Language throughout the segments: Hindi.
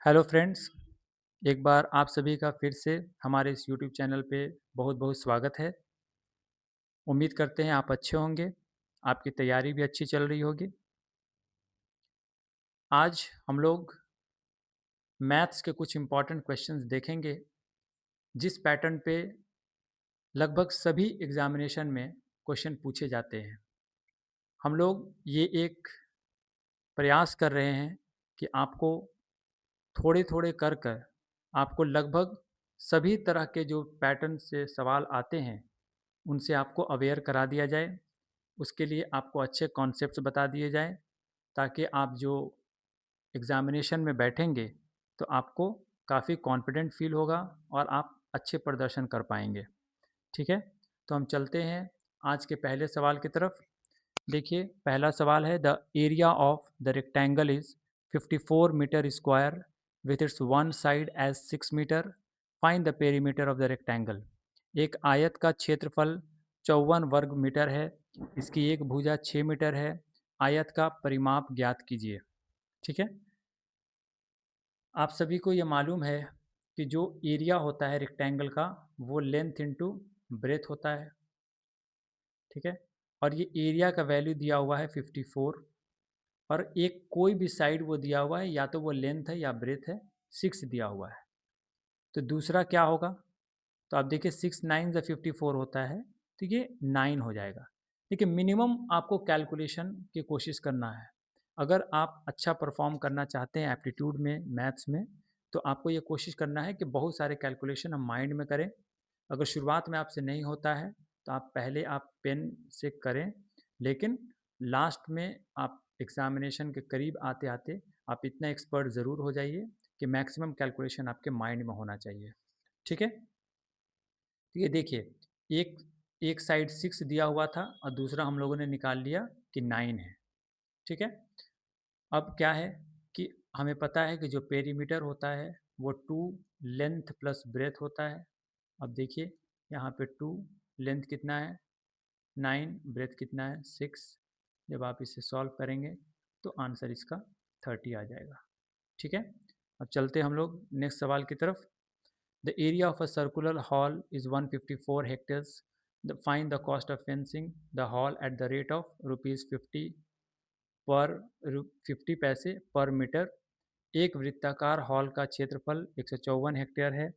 हेलो फ्रेंड्स, एक बार आप सभी का फिर से हमारे इस यूट्यूब चैनल पे बहुत-बहुत स्वागत है। उम्मीद करते हैं आप अच्छे होंगे, आपकी तैयारी भी अच्छी चल रही होगी। आज हम लोग मैथ्स के कुछ इम्पोर्टेंट क्वेश्चंस देखेंगे, जिस पैटर्न पे लगभग सभी एग्ज़ामिनेशन में क्वेश्चन पूछे जाते हैं। हम लोग ये एक प्रयास कर रहे हैं कि आपको थोड़े-थोड़े कर कर आपको लगभग सभी तरह के जो पैटर्न से सवाल आते हैं, उनसे आपको अवेयर करा दिया जाए। उसके लिए आपको अच्छे कॉन्सेप्ट्स बता दिए जाएँ, ताकि आप जो एग्ज़ामिनेशन में बैठेंगे, तो आपको काफ़ी कॉन्फिडेंट फ़ील होगा और आप अच्छे प्रदर्शन कर पाएँगे। ठीक है? तो हम चलते हैं आज के पहले सवाल की तरफ। देखिए, पहला सवाल है the area of the rectangle is 54 metre square with its one side as 6 metre. Find the perimeter of the rectangle. एक आयत का क्षेत्रफल 54 वर्ग मीटर है। इसकी एक भुजा 6 मीटर है। आयत का परिमाप ज्ञात कीजिए। ठीक है? आप सभी को ये मालूम है कि जो एरिया होता है रेक्टेंगल का, वो लेंथ इंटू ब्रेथ होता है। ठीक है? और ये एरिया का वैल्यू दिया हुआ है 54। और एक कोई भी साइड वो दिया हुआ है, या तो वो लेंथ है या ब्रेथ है, 6 दिया हुआ है। तो दूसरा क्या होगा? तो आप देखिए 6 9 ज़ा 54 होता है, तो ये 9 हो जाएगा। देखिए मिनिमम आपको कैलकुलेशन की कोशिश करना है। अगर आप अच्छा परफ़ॉर्म करना चाहते हैं एप्टीट्यूड में, मैथ्स में, तो आपको ये कोशिश करना है कि बहुत सारे कैलकुलेशन हम माइंड में करें। अगर शुरुआत में आपसे नहीं होता है, तो आप पहले आप पेन से करें, लेकिन लास्ट में आप एग्ज़ामिनेशन के करीब आते-आते आप इतना एक्सपर्ट ज़रूर हो जाइए कि मैक्सिमम कैलकुलेशन आपके माइंड में होना चाहिए। ठीक है? तो ये देखिए, एक एक साइड 6 दिया हुआ था और दूसरा हम लोगों ने निकाल लिया कि 9 है। ठीक है? अब क्या है कि हमें पता है कि जो पेरीमीटर होता है, वो 2 लेंथ प्लस ब्रेथ होता है। अब देखिए, यहाँ पे 2 लेंथ कितना है? 9, ब्रेथ कितना है? 6। जब आप इसे सॉल्व करेंगे, तो आंसर इसका 30 आ जाएगा। ठीक है? अब चलते हैं हम लोग नेक्स्ट सवाल की तरफ। The area of a circular hall is 154 hectares. Find the cost of fencing the hall at the rate of rupees 50 पर 50 पैसे पर मीटर। एक वृत्ताकार हॉल का क्षेत्रफल 154 हेक्टेयर है।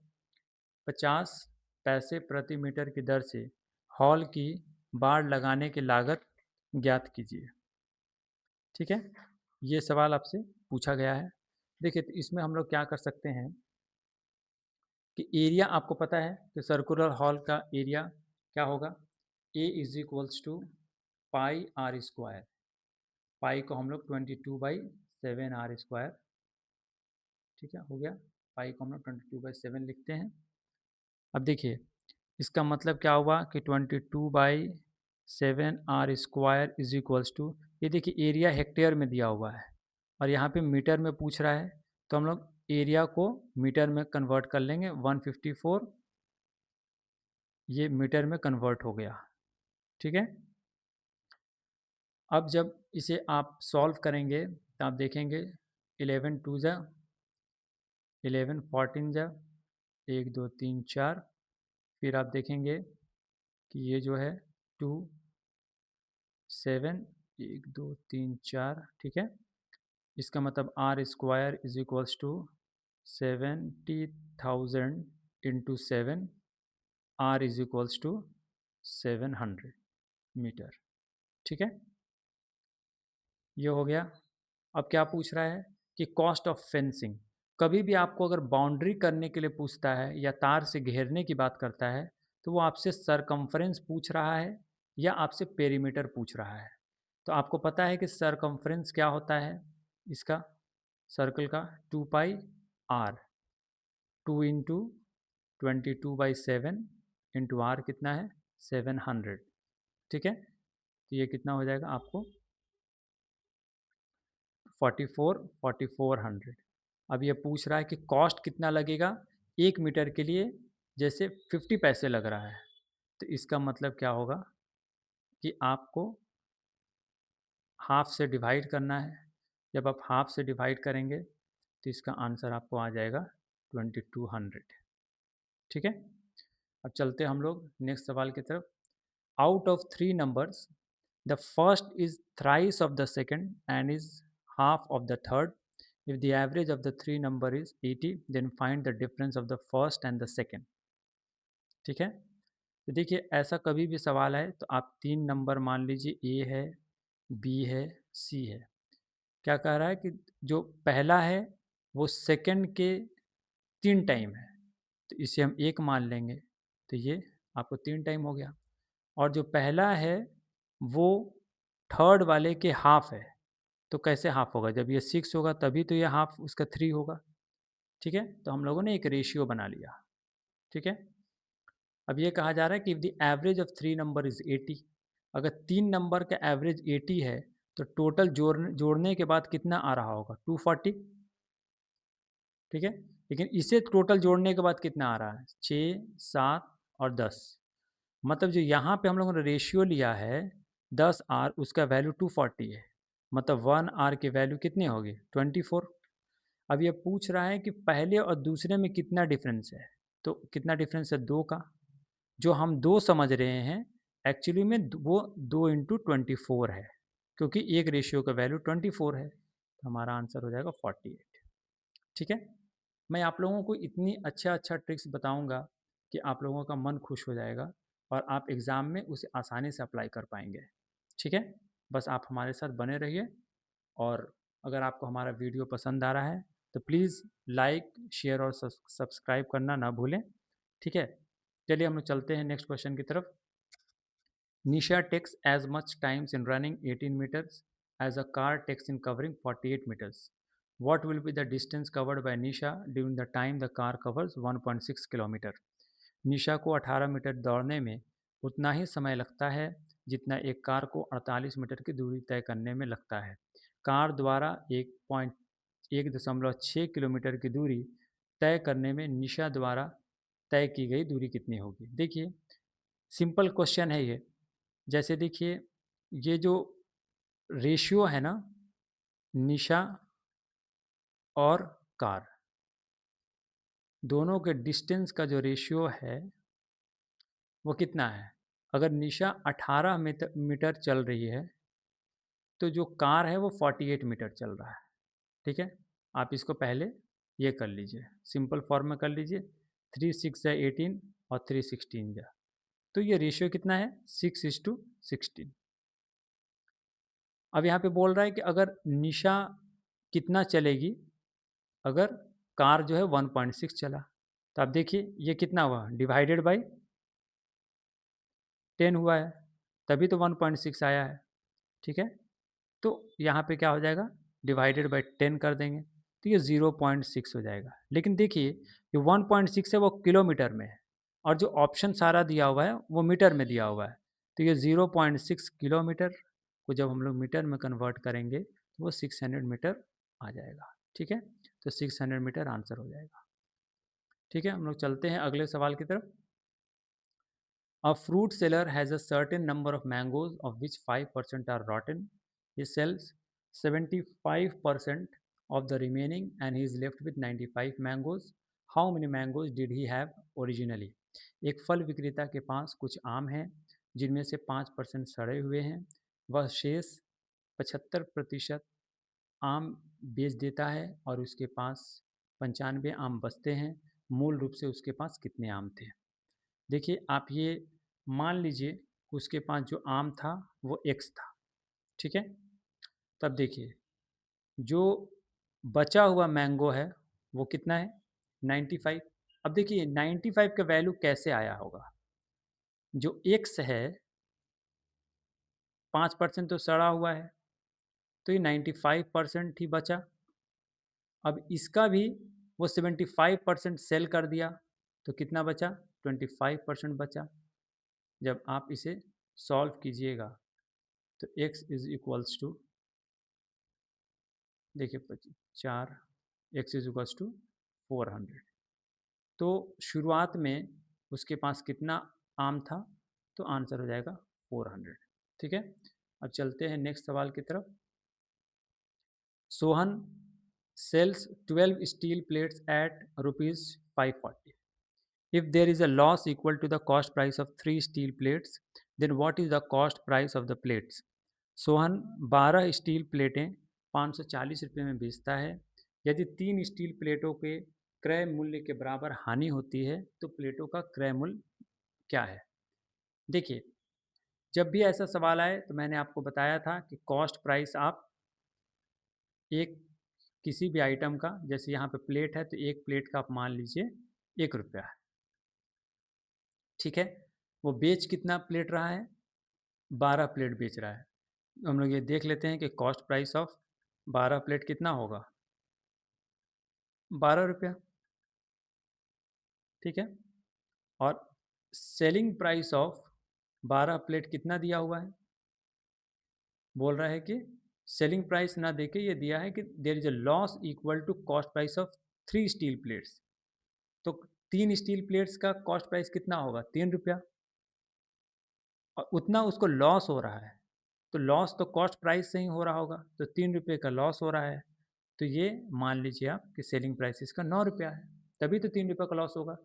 50 पैसे प्रति मीटर की दर से हॉल की बाड़ लगाने की लागत ज्ञात कीजिए। ठीक है? ये सवाल आपसे पूछा गया है। देखिए, तो इसमें हम लोग क्या कर सकते हैं कि एरिया आपको पता है कि सर्कुलर हॉल का एरिया क्या होगा? A is equals to pi r square. Pi को हम लोग 22/7 आर स्क्वायर, ठीक है, हो गया। पाई को हम लोग 22/7 लिखते हैं। अब देखिए, इसका मतलब क्या हुआ कि 22/7 R square is equals to, ये देखिए एरिया हेक्टेयर में दिया हुआ है और यहाँ पे मीटर में पूछ रहा है, तो हम लोग एरिया को मीटर में कन्वर्ट कर लेंगे। 154 ये मीटर में कन्वर्ट हो गया। ठीक है? अब जब इसे आप सॉल्व करेंगे, तो आप देखेंगे 11 2 जा 11 14 जा 1 2 3 4। फिर आप देखेंगे कि ये जो है 2 7 1 2 3 4, ठीक है। इसका मतलब R square is equals to 70,000 into 7। R is equals to 700 metre. ठीक है, ये हो गया। अब क्या पूछ रहा है कि कॉस्ट ऑफ फेंसिंग। कभी भी आपको अगर बाउंड्री करने के लिए पूछता है या तार से घेरने की बात करता है, तो वो आपसे सरकमफ्रेंस पूछ रहा है या आपसे पेरीमीटर पूछ रहा है। तो आपको पता है कि सरकमफ्रेंस क्या होता है इसका, सर्कल का 2 पाई आर। 2 इंटू 22/7 इंटू आर कितना है? 700। ठीक है, तो ये कितना हो जाएगा आपको? 44,400। अब ये पूछ रहा है कि कॉस्ट कितना लगेगा 1 मीटर के लिए, जैसे 50 पैसे लग रहा है। तो इसका मतलब क्या होगा कि आपको हाफ से डिवाइड करना है। जब आप हाफ से डिवाइड करेंगे, तो तो इसका आंसर आपको आ जाएगा 2200। ठीक है, अब चलते हम लोग नेक्स्ट सवाल की तरफ। Out of three numbers the first is thrice of the second and is half of the third. If the average of the three number is 80 then find the difference of the first and the second. ठीक है, तो देखिए ऐसा कभी भी सवाल है तो आप तीन नंबर मान लीजिए, ए है, बी है, सी है। क्या कह रहा है कि जो पहला है वो सेकंड के 3 टाइम है, तो इसे हम 1 मान लेंगे, तो ये आपको 3 टाइम हो गया। और जो पहला है वो थर्ड वाले के हाफ है, तो कैसे हाफ होगा? जब ये 6 होगा तभी तो ये हाफ उसका 3 होगा। ठीक है, तो हम लोगों ने एक रेशियो बना लिया। ठीक है, अब ये कहा जा रहा है कि if the average of 3 number is 80, अगर 3 नंबर का एवरेज 80 है तो टोटल जोड़ने के बाद कितना आ रहा होगा? 240। ठीक है, लेकिन इसे टोटल जोड़ने के बाद कितना आ रहा है? 6, 7 और 10। मतलब जो यहाँ पे हम लोगों ने रेशियो लिया है 10 आर, उसका वैल्यू 240 है, मतलब 1 आर की वैल्यू कितनी होगी? 24। अब ये पूछ रहा है कि पहले और दूसरे में कितना डिफरेंस है, तो कितना डिफरेंस है? 2 का। जो हम 2 समझ रहे हैं एक्चुअली में वो 2 इंटू 24 है, क्योंकि एक रेशियो का वैल्यू 24 है, तो हमारा आंसर हो जाएगा 48। ठीक है, मैं आप लोगों को इतनी अच्छा ट्रिक्स बताऊंगा कि आप लोगों का मन खुश हो जाएगा और आप एग्ज़ाम में उसे आसानी से अप्लाई कर पाएंगे। ठीक है, बस आप हमारे साथ बने रहिए, और अगर आपको हमारा वीडियो पसंद आ रहा है तो प्लीज़ लाइक, शेयर और सब्सक्राइब करना ना भूलें। ठीक है, चलिए हम लोग चलते हैं नेक्स्ट क्वेश्चन की तरफ। Nisha takes as much times in running 18 meters as a car takes in covering 48 meters. What will be the distance covered by Nisha during the time the car covers 1.6 kilometre? Nisha को 18 मीटर दौड़ने में उतना ही समय लगता है जितना एक कार को 48 मीटर की दूरी तय करने में लगता है। कार द्वारा 1.6 किलोमीटर की दूरी तय करने में निशा द्वारा तय की गई दूरी कितनी होगी? देखिए सिंपल क्वेश्चन है ये। जैसे देखिए ये जो रेशियो है ना, निशा और कार दोनों के डिस्टेंस का जो रेशियो है वो कितना है? अगर निशा 18 मीटर चल रही है तो जो कार है वो 48 मीटर चल रहा है। ठीक है, आप इसको पहले ये कर लीजिए, सिंपल फॉर्म में कर लीजिए। 3 6 या 18 और 3 16 जा, तो ये रेशियो कितना है? 6:16। अब यहाँ पे बोल रहा है कि अगर निशा कितना चलेगी अगर कार जो है 1.6 चला, तो आप देखिए ये कितना हुआ? डिवाइडेड बाई 10 हुआ है, तभी तो 1.6 आया है। ठीक है, तो यहाँ पे क्या हो जाएगा? डिवाइडेड बाई 10 कर देंगे तो ये 0.6 हो जाएगा। लेकिन देखिए ये 1.6 है वो किलोमीटर में है, और जो ऑप्शन सारा दिया हुआ है वो मीटर में दिया हुआ है, तो ये 0.6 किलोमीटर को जब हम लोग मीटर में कन्वर्ट करेंगे तो वो 600 मीटर आ जाएगा। ठीक है, तो 600 मीटर आंसर हो जाएगा। ठीक है, हम लोग चलते हैं अगले सवाल की तरफ। A fruit seller has a certain number of mangoes of which 5% are rotten. He sells 75% of the remaining and he is left with 95 mangoes. How many mangoes did he have originally? एक फल विक्रेता के पास कुछ आम हैं जिनमें से 5% सड़े हुए हैं। वह शेष 75% आम बेच देता है और उसके पास 95 आम बचते हैं। मूल रूप से उसके पास कितने आम थे? देखिए आप ये मान लीजिए उसके पास जो आम था वो एक्स था। ठीक है, तब देखिए जो बचा हुआ मैंगो है वो कितना है? 95। अब देखिए 95 का वैल्यू कैसे आया होगा? जो एक्स है 5% तो सड़ा हुआ है, तो ये 95% ही बचा। अब इसका भी वो 75% सेल कर दिया, तो कितना बचा? 25% बचा। जब आप इसे सॉल्व कीजिएगा तो x इज इक्वल्स टू, देखिए 4, x इज इक्वल्स टू 400। तो शुरुआत में उसके पास कितना आम था? तो आंसर हो जाएगा 400। ठीक है, अब चलते हैं नेक्स्ट सवाल की तरफ। Sohan sells 12 steel plates at rupees 540. If there is a loss equal to the cost price of 3 steel plates, then what is the cost price of the plates? Sohan 12 steel प्लेटें 540 रुपये में बेचता है। यदि 3 स्टील प्लेटों के क्रय मूल्य के बराबर हानि होती है तो प्लेटों का क्रय मूल्य क्या है? देखिए, जब भी ऐसा सवाल आए तो मैंने आपको बताया था कि कॉस्ट प्राइस आप एक किसी भी आइटम का, जैसे यहाँ पे प्लेट है तो एक प्लेट का आप मान लीजिए 1 रुपया है, ठीक है। वो बेच कितना प्लेट रहा है? 12 प्लेट बेच रहा है। हम लोग ये देख लेते हैं कि कॉस्ट प्राइस ऑफ 12 प्लेट कितना होगा? 12 रुपया, ठीक है। और सेलिंग प्राइस ऑफ 12 प्लेट कितना दिया हुआ है? बोल रहा है कि सेलिंग प्राइस ना देके ये दिया है कि there is a loss equal to cost price of 3 steel plates. तो 3 स्टील प्लेट्स का कॉस्ट प्राइस कितना होगा? 3 रुपया। और उतना उसको लॉस हो रहा है, तो लॉस तो कॉस्ट प्राइस से ही हो रहा होगा, तो 3 रुपये का लॉस हो रहा है। तो ये मान लीजिए आप कि सेलिंग प्राइस इसका 9 रुपया है, तभी तो 3 रुपये का लॉस होगा,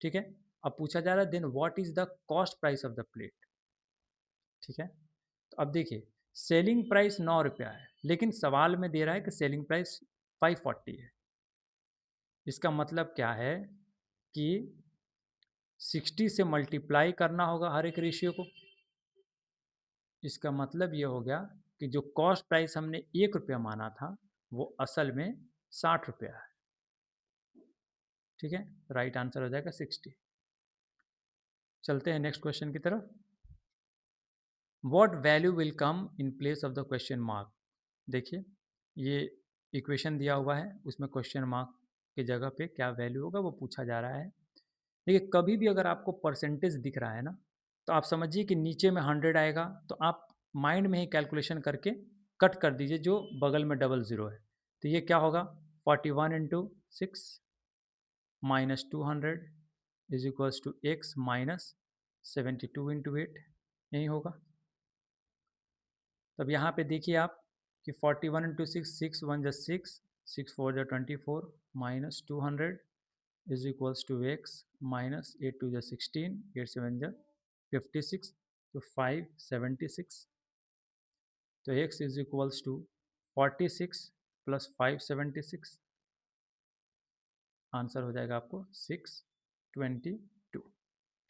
ठीक है। अब पूछा जा रहा है then what is the cost price of the plate, ठीक है। तो अब देखिए, सेलिंग प्राइस 9 रुपया है, लेकिन सवाल में दे रहा है कि सेलिंग प्राइस 540 है। इसका मतलब क्या है कि 60 से मल्टीप्लाई करना होगा हर एक रेशियो को। इसका मतलब ये हो गया कि जो कॉस्ट प्राइस हमने 1 रुपया माना था वो असल में 60 रुपया है, ठीक है। राइट आंसर हो जाएगा 60। चलते हैं नेक्स्ट क्वेश्चन की तरफ। What value will come in place of the question mark? देखिए, ये इक्वेशन दिया हुआ है, उसमें क्वेश्चन मार्क की जगह पे क्या वैल्यू होगा वो पूछा जा रहा है। देखिए, कभी भी अगर आपको परसेंटेज दिख रहा है ना, तो आप समझिए कि नीचे में 100 आएगा, तो आप माइंड में ही कैलकुलेशन करके कट कर दीजिए जो बगल में डबल ज़ीरो है। तो ये क्या होगा? 41 into 6 minus 200 is equals to x minus 72 into 8, यही होगा। तब यहाँ पे देखिए आप कि 41 इंटू 6, 6 1 जा 6, 6 4 जा 24 minus 200 is equals to x minus 8 2 जा 16, 8 7 जा 56, तो 576। तो x is equals to 46 plus 576, answer हो जाएगा आपको 622,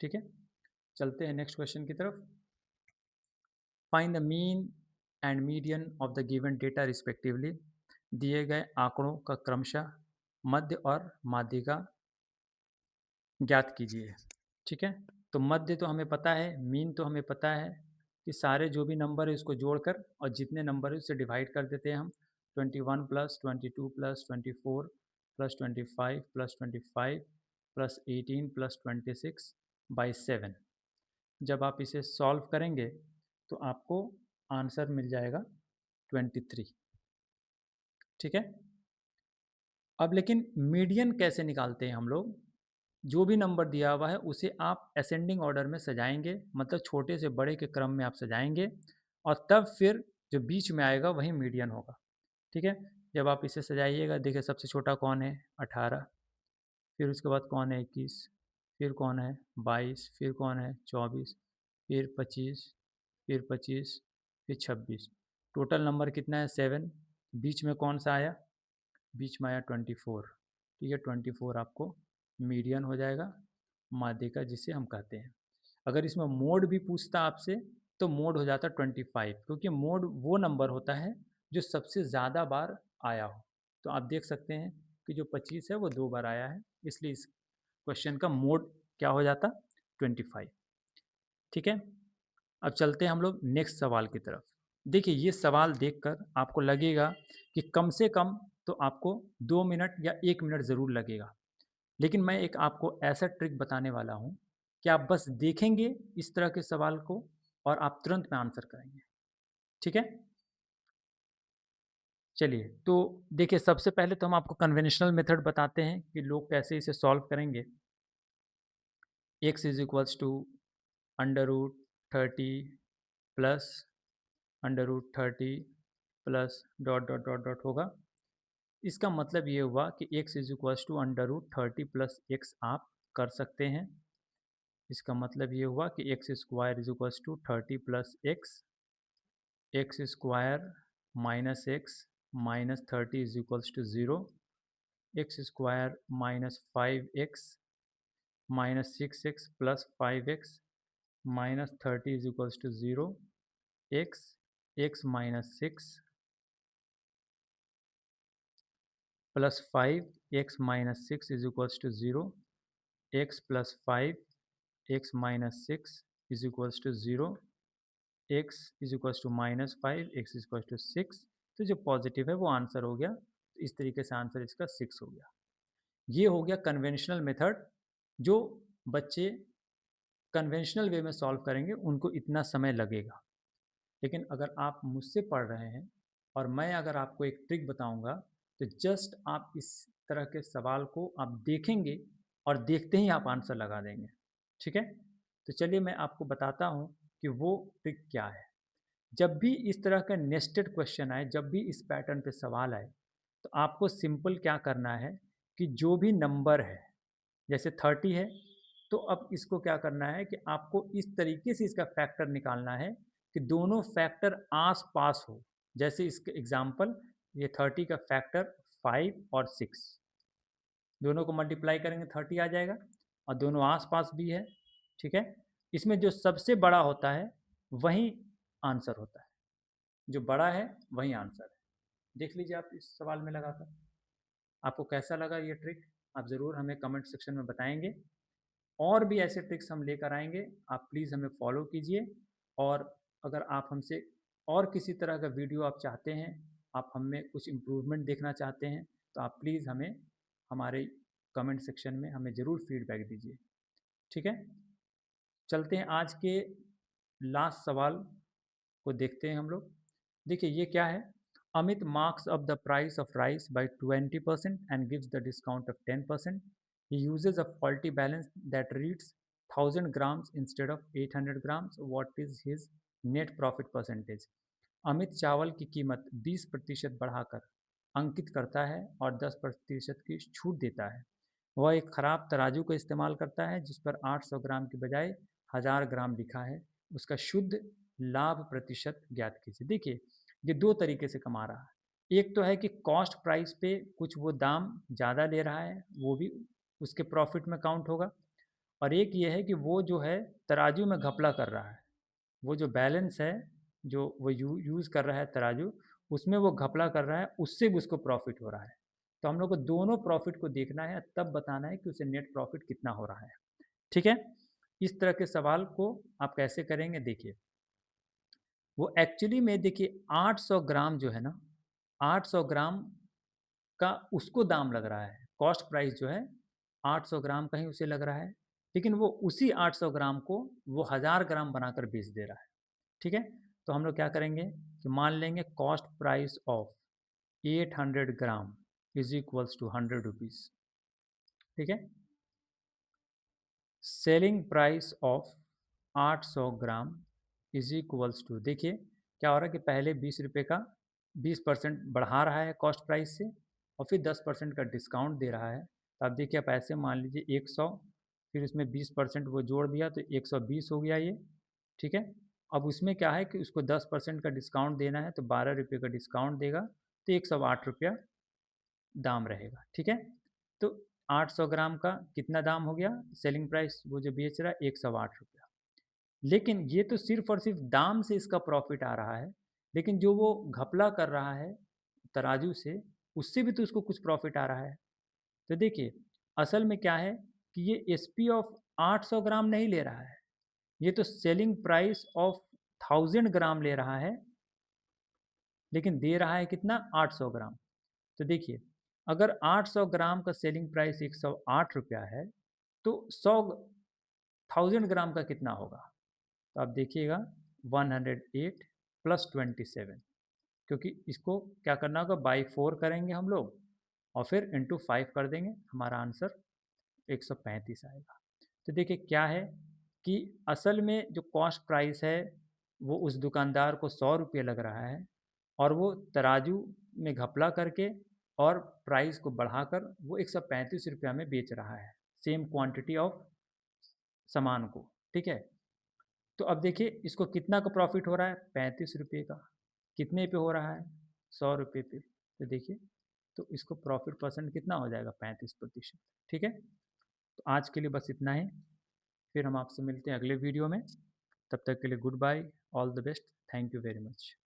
ठीक है। चलते हैं नेक्स्ट क्वेश्चन की तरफ। Find the mean and median of the given data respectively. दिए गए आंकड़ों का क्रमशः मध्य और माध्यिका ज्ञात कीजिए, ठीक है। तो मध्य तो हमें पता है, मीन तो हमें पता है कि सारे जो भी नंबर है उसको जोड़कर और जितने नंबर है उससे डिवाइड कर देते हैं हम। 21 plus 22 plus 24 plus 25 plus 25 plus 18 plus 26 by 7। जब आप इसे सॉल्व करेंगे तो आपको आंसर मिल जाएगा 23, ठीक है। अब लेकिन मीडियन कैसे निकालते हैं हम लोग? जो भी नंबर दिया हुआ है उसे आप असेंडिंग ऑर्डर में सजाएंगे, मतलब छोटे से बड़े के क्रम में आप सजाएंगे, और तब फिर जो बीच में आएगा वही मीडियन होगा, ठीक है। जब आप इसे सजाइएगा, देखिए सबसे छोटा कौन है? 18। फिर उसके बाद कौन है? 21। फिर कौन है? 22। फिर कौन है? 24। फिर 25। फिर 25। फिर 26। टोटल नंबर कितना है? 7। बीच में कौन सा आया? बीच में आया 24, ठीक है। 24 आपको मीडियन हो जाएगा, माध्यिका जिसे हम कहते हैं। अगर इसमें मोड भी पूछता आपसे तो मोड हो जाता 25, क्योंकि मोड वो नंबर होता है जो सबसे ज़्यादा बार आया हो। तो आप देख सकते हैं कि जो 25 है वो 2 बार आया है, इसलिए इस क्वेश्चन का मोड क्या हो जाता? 25, ठीक है। अब चलते हैं हम लोग नेक्स्ट सवाल की तरफ। देखिए, ये सवाल देखकर आपको लगेगा कि कम से कम तो आपको 2 मिनट या 1 मिनट ज़रूर लगेगा, लेकिन मैं एक आपको ऐसा ट्रिक बताने वाला हूँ कि आप बस देखेंगे इस तरह के सवाल को और आप तुरंत में आंसर करेंगे, ठीक है। चलिए, तो देखिए, सबसे पहले तो हम आपको कन्वेंशनल मेथड बताते हैं कि लोग कैसे इसे सॉल्व करेंगे। X is equals to under root 30 plus under root 30 plus dot dot dot dot होगा। इसका मतलब ये हुआ कि x is equals to under root 30 plus x आप कर सकते हैं। इसका मतलब ये हुआ कि x square is equals to 30 plus x square minus x minus 30 is equals to 0, x square minus 5x minus 6x plus 5x minus 30 is equals to 0, x x minus 6 plus 5x minus 6 is equals to 0, x plus 5x minus 6 is equals to 0, x is equals to minus 5 x is equals to 6। तो जो पॉजिटिव है वो आंसर हो गया। तो इस तरीके से आंसर इसका 6 हो गया। ये हो गया कन्वेंशनल मेथड। जो बच्चे कन्वेंशनल वे में सॉल्व करेंगे उनको इतना समय लगेगा। लेकिन अगर आप मुझसे पढ़ रहे हैं और मैं अगर आपको एक ट्रिक बताऊंगा, तो जस्ट आप इस तरह के सवाल को आप देखेंगे और देखते ही आप आंसर लगा देंगे। ठीक है, तो चलिए मैं आपको बताता हूं कि वो ट्रिक क्या है। जब भी इस तरह का नेस्टेड क्वेश्चन आए, जब भी इस पैटर्न पे सवाल आए, तो आपको सिंपल क्या करना है कि जो भी नंबर है, जैसे 30 है, तो अब इसको क्या करना है कि आपको इस तरीके से इसका फैक्टर निकालना है कि दोनों फैक्टर आस पास हो। जैसे इसके एग्जाम्पल, ये 30 का फैक्टर 5 और 6, दोनों को मल्टीप्लाई करेंगे 30 आ जाएगा, और दोनों आस पास भी है। ठीक है, इसमें जो सबसे बड़ा होता है वही आंसर होता है, जो बड़ा है वही आंसर है। देख लीजिए आप इस सवाल में लगाकर, आपको कैसा लगा ये ट्रिक, आप ज़रूर हमें कमेंट सेक्शन में बताएंगे। और भी ऐसे ट्रिक्स हम लेकर आएंगे, आप प्लीज़ हमें फॉलो कीजिए। और अगर आप हमसे और किसी तरह का वीडियो आप चाहते हैं, आप हमें कुछ इम्प्रूवमेंट देखना चाहते हैं, तो आप प्लीज़ हमें हमारे कमेंट सेक्शन में हमें ज़रूर फीडबैक दीजिए। ठीक है, चलते हैं आज के लास्ट सवाल को देखते हैं हम लोग। देखिए ये क्या है। Amit marks up the price of rice by 20% and gives the discount of 10%. He uses a faulty balance that reads 1000 grams instead of 800 grams. What is his net profit percentage? Amit चावल की कीमत 20% बढ़ाकर अंकित करता है और 10% की छूट देता है। वह एक खराब तराजू का इस्तेमाल करता है जिस पर 800 ग्राम की बजाय 1000 ग्राम लिखा है। उसका शुद्ध लाभ प्रतिशत ज्ञात कीजिए। देखिए ये दो तरीके से कमा रहा है। एक तो है कि कॉस्ट प्राइस पे कुछ वो दाम ज़्यादा ले रहा है, वो भी उसके प्रॉफिट में काउंट होगा। और एक ये है कि वो जो है तराजू में घपला कर रहा है, वो जो बैलेंस है जो वो यूज़ कर रहा है तराजू, उसमें वो घपला कर रहा है, उससे भी उसको प्रॉफिट हो रहा है। तो हम लोग को दोनों प्रॉफिट को देखना है, तब बताना है कि उसे नेट प्रॉफिट कितना हो रहा है। ठीक है, इस तरह के सवाल को आप कैसे करेंगे, देखिए वो एक्चुअली में देखिए 800 ग्राम जो है ना, 800 ग्राम का उसको दाम लग रहा है, कॉस्ट प्राइस जो है 800 ग्राम का ही उसे लग रहा है। लेकिन वो उसी 800 ग्राम को वो 1000 ग्राम बनाकर बेच दे रहा है। ठीक है, तो हम लोग क्या करेंगे कि मान लेंगे cost price of 800 gram is equals to 100 rupees. ठीक है, selling price of 800 gram is equals to, देखिए क्या हो रहा है कि पहले 20 रुपये का 20% बढ़ा रहा है कॉस्ट प्राइस से, और फिर 10% का डिस्काउंट दे रहा है। तो आप देखिए, आप ऐसे मान लीजिए 100, फिर उसमें 20% वो जोड़ दिया तो 120 हो गया ये। ठीक है, अब उसमें क्या है कि उसको 10% का डिस्काउंट देना है, तो 12 रुपये का डिस्काउंट देगा, तो 108 रुपया दाम रहेगा। ठीक है, तो 800 ग्राम का कितना दाम हो गया, सेलिंग प्राइस वो जो बेच रहा है 108 रुपया। लेकिन ये तो सिर्फ और सिर्फ दाम से इसका प्रॉफिट आ रहा है, लेकिन जो वो घपला कर रहा है तराजू से, उससे भी तो उसको कुछ प्रॉफिट आ रहा है। तो देखिए असल में क्या है कि ये एसपी ऑफ 800 ग्राम नहीं ले रहा है, ये तो सेलिंग प्राइस ऑफ 1000 ग्राम ले रहा है, लेकिन दे रहा है कितना, 800 ग्राम। तो देखिए अगर 800 ग्राम का सेलिंग प्राइस 108 रुपया है, तो 1000 ग्राम का कितना होगा। तो आप देखिएगा 108 प्लस 27, क्योंकि इसको क्या करना होगा, बाई 4 करेंगे हम लोग और फिर इंटू 5 कर देंगे, हमारा आंसर 135 आएगा। तो देखिए क्या है कि असल में जो कॉस्ट प्राइस है वो उस दुकानदार को 100 रुपये लग रहा है, और वो तराजू में घपला करके और प्राइस को बढ़ाकर वो ₹135 में बेच रहा है, सेम क्वांटिटी ऑफ सामान को, ठीक है? तो अब देखिए इसको कितना का प्रॉफ़िट हो रहा है? ₹35 का। कितने पे हो रहा है? ₹100 पे। तो देखिए, तो इसको प्रॉफ़िट परसेंट कितना हो जाएगा? 35%, ठीक है? तो आज के लिए बस इतना ही, फिर हम आपसे मिलते हैं अगले वीडियो में। तब तक के लिए goodbye, all the best, thank you very much.